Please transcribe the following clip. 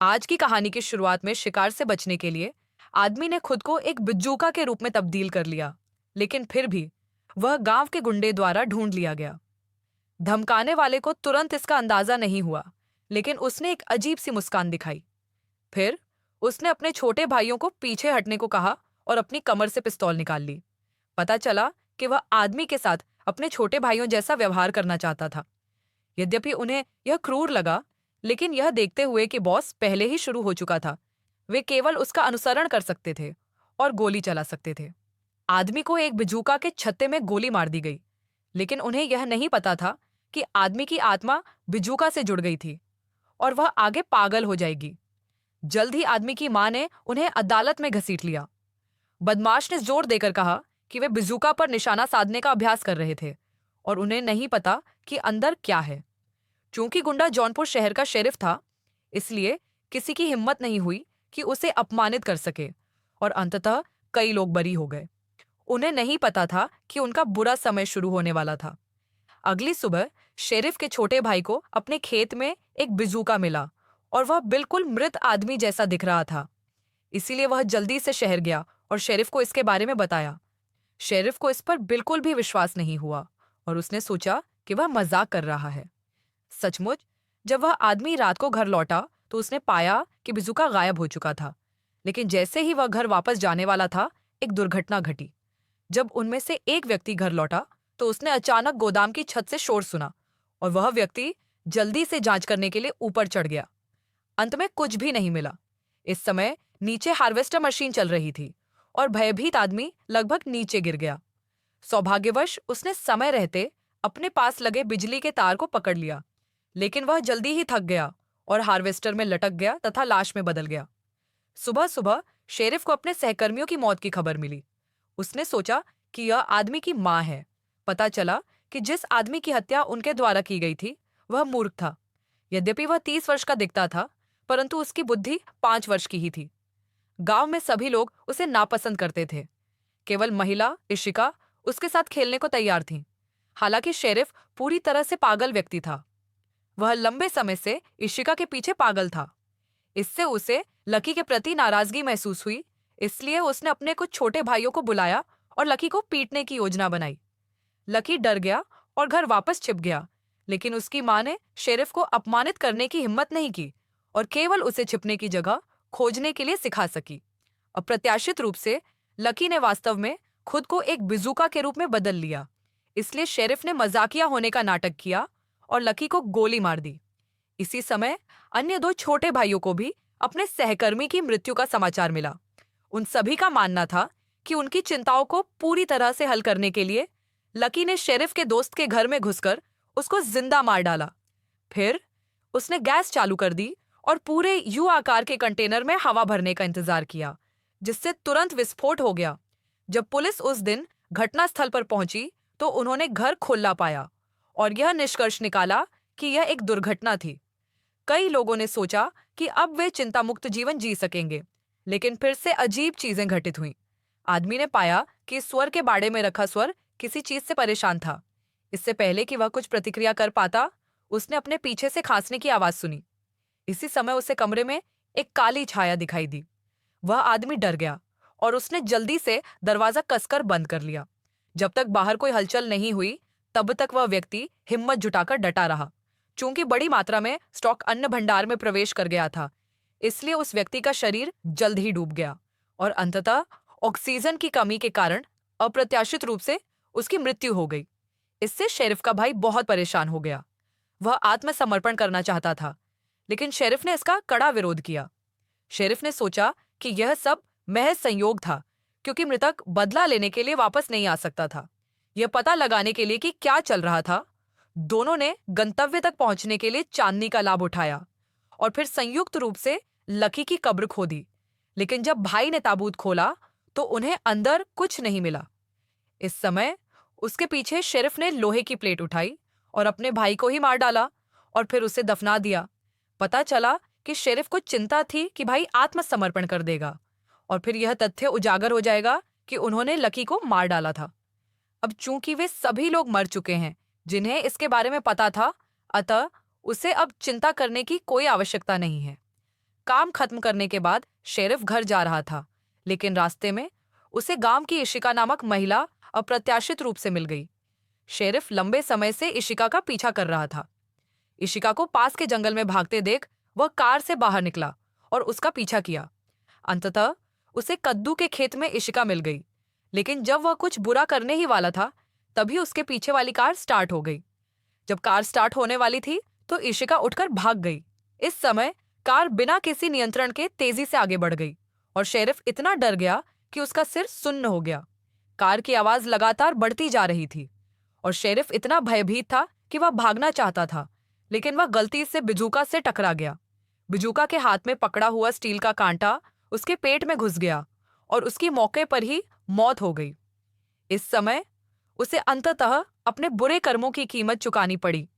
आज की कहानी की शुरुआत में शिकार से बचने के लिए आदमी ने खुद को एक बिज्जूका के रूप में तब्दील कर लिया, लेकिन फिर भी वह गांव के गुंडे द्वारा ढूंढ लिया गया। धमकाने वाले को तुरंत इसका अंदाजा नहीं हुआ, लेकिन उसने एक अजीब सी मुस्कान दिखाई। फिर उसने अपने छोटे भाइयों को पीछे हटने को कहा और अपनी कमर से पिस्तौल निकाल ली। पता चला कि वह आदमी के साथ अपने छोटे भाइयों जैसा व्यवहार करना चाहता था। यद्यपि उन्हें यह क्रूर लगा, लेकिन यह देखते हुए कि बॉस पहले ही शुरू हो चुका था, वे केवल उसका अनुसरण कर सकते थे और गोली चला सकते थे। आदमी को एक बिजूका के छत्ते में गोली मार दी गई, लेकिन उन्हें यह नहीं पता था कि आदमी की आत्मा बिजूका से जुड़ गई थी और वह आगे पागल हो जाएगी। जल्द ही आदमी की मां ने उन्हें अदालत में घसीट लिया। बदमाश ने जोर देकर कहा कि वे बिजूका पर निशाना साधने का अभ्यास कर रहे थे और उन्हें नहीं पता कि अंदर क्या है। चूंकि गुंडा जौनपुर शहर का शेरिफ था, इसलिए किसी की हिम्मत नहीं हुई कि उसे अपमानित कर सके और अंततः कई लोग बरी हो गए। उन्हें नहीं पता था कि उनका बुरा समय शुरू होने वाला था। अगली सुबह शेरिफ के छोटे भाई को अपने खेत में एक बिजूका मिला और वह बिल्कुल मृत आदमी जैसा दिख रहा था। इसीलिए वह जल्दी से शहर गया और शेरिफ को इसके बारे में बताया। शेरिफ को इस पर बिल्कुल भी विश्वास नहीं हुआ और उसने सोचा कि वह मजाक कर रहा है। सचमुच, जब वह आदमी रात को घर लौटा तो उसने पाया कि बिजुका गायब हो चुका था। लेकिन जैसे ही वह घर वापस जाने वाला था, एक दुर्घटना घटी। जब उनमें से एक व्यक्ति घर लौटा तो उसने अचानक गोदाम की छत से शोर सुना और वह व्यक्ति जल्दी से जांच करने के लिए ऊपर चढ़ गया। अंत में कुछ भी नहीं मिला। इस समय नीचे हार्वेस्टर मशीन चल रही थी और भयभीत आदमी लगभग नीचे गिर गया। सौभाग्यवश उसने समय रहते अपने पास लगे बिजली के तार को पकड़ लिया, लेकिन वह जल्दी ही थक गया और हार्वेस्टर में लटक गया तथा लाश में बदल गया। सुबह सुबह शेरिफ को अपने सहकर्मियों की मौत की खबर मिली। उसने सोचा कि यह आदमी की मां है। पता चला कि जिस आदमी की हत्या उनके द्वारा की गई थी वह मूर्ख था। यद्यपि वह 30 वर्ष का दिखता था, परंतु उसकी बुद्धि 5 वर्ष की ही थी। गांव में सभी लोग उसे नापसंद करते थे। केवल महिला इशिका उसके साथ खेलने को तैयार थी। हालांकि शेरिफ पूरी तरह से पागल व्यक्ति था। वह लंबे समय से इशिका के पीछे पागल था। इससे उसे लकी के प्रति नाराजगी महसूस हुई, इसलिए उसने अपने कुछ छोटे भाइयों को बुलाया और लकी को पीटने की योजना बनाई। लकी डर गया और घर वापस छिप गया, लेकिन उसकी मां ने शेरिफ को अपमानित करने की हिम्मत नहीं की और केवल उसे छिपने की जगह खोजने के लिए सिखा सकी। अप्रत्याशित रूप से लकी ने वास्तव में खुद को एक बिजूका के रूप में बदल लिया। इसलिए शेरिफ ने मजाकिया होने का नाटक किया और लकी को गोली मार दी। इसी समय अन्य दो छोटे भाइयों को भी अपने सहकर्मी की मृत्यु का समाचार मिला। उन सभी का मानना था कि उनकी चिंताओं को पूरी तरह से हल करने के लिए लकी ने शेरिफ के दोस्त के घर में घुसकर उसको जिंदा मार डाला। फिर उसने गैस चालू कर दी और पूरे यू आकार के कंटेनर में हवा भरने का इंतजार किया, जिससे तुरंत विस्फोट हो गया। जब पुलिस उस दिन घटनास्थल पर पहुंची तो उन्होंने घर खुला पाया और यह निष्कर्ष निकाला कि यह एक दुर्घटना थी। कई लोगों ने सोचा कि अब वे चिंता मुक्त जीवन जी सकेंगे, लेकिन फिर से अजीब चीजें घटित हुईं। आदमी ने पाया कि स्वर के बाड़े में रखा स्वर किसी चीज से परेशान था। इससे पहले कि वह कुछ प्रतिक्रिया कर पाता, उसने अपने पीछे से खांसने की आवाज सुनी। इसी समय उसे कमरे में एक काली छाया दिखाई दी। वह आदमी डर गया और उसने जल्दी से दरवाजा कसकर बंद कर लिया। जब तक बाहर कोई हलचल नहीं हुई, तब तक वह व्यक्ति हिम्मत जुटाकर डटा रहा। चूंकि बड़ी मात्रा में स्टॉक अन्न भंडार में प्रवेश कर गया था, इसलिए उस व्यक्ति का शरीर जल्द ही डूब गया और अंततः ऑक्सीजन की कमी के कारण अप्रत्याशित रूप से उसकी मृत्यु हो गई। इससे शेरिफ का भाई बहुत परेशान हो गया। वह आत्मसमर्पण करना चाहता था, लेकिन शेरिफ ने इसका कड़ा विरोध किया। शेरिफ ने सोचा कि यह सब महज संयोग था, क्योंकि मृतक बदला लेने के लिए वापस नहीं आ सकता था। यह पता लगाने के लिए कि क्या चल रहा था, दोनों ने गंतव्य तक पहुंचने के लिए चांदनी का लाभ उठाया और फिर संयुक्त रूप से लकी की कब्र खोदी। लेकिन जब भाई ने ताबूत खोला तो उन्हें अंदर कुछ नहीं मिला। इस समय उसके पीछे शेरिफ ने लोहे की प्लेट उठाई और अपने भाई को ही मार डाला और फिर उसे दफना दिया। पता चला कि शेरिफ को चिंता थी कि भाई आत्मसमर्पण कर देगा और फिर यह तथ्य उजागर हो जाएगा कि उन्होंने लकी को मार डाला था। अब चूंकि वे सभी लोग मर चुके हैं जिन्हें इसके बारे में पता था, अतः उसे अब चिंता करने की कोई आवश्यकता नहीं है। काम खत्म करने के बाद शेरिफ घर जा रहा था, लेकिन रास्ते में उसे गांव की इशिका नामक महिला अप्रत्याशित रूप से मिल गई। शेरिफ लंबे समय से इशिका का पीछा कर रहा था। इशिका को पास के जंगल में भागते देख वह कार से बाहर निकला और उसका पीछा किया। अंततः उसे कद्दू के खेत में इशिका मिल गई, लेकिन जब वह कुछ बुरा करने ही वाला था तभी उसके पीछे वाली कार स्टार्ट हो गई। जब कार स्टार्ट होने वाली थी तो इशिका उठकर भाग गई। इस समय कार बिना किसी नियंत्रण के तेजी से आगे बढ़ गई और शेरिफ इतना डर गया कि उसका सिर सुन्न हो गया। कार की आवाज लगातार बढ़ती जा रही थी और शेरिफ इतना भयभीत था कि वह भागना चाहता था, लेकिन वह गलती से बिजूका से टकरा गया। बिजूका के हाथ में पकड़ा हुआ स्टील का कांटा उसके पेट में घुस गया और उसकी मौके पर ही मौत हो गई। इस समय उसे अंततः अपने बुरे कर्मों की कीमत चुकानी पड़ी,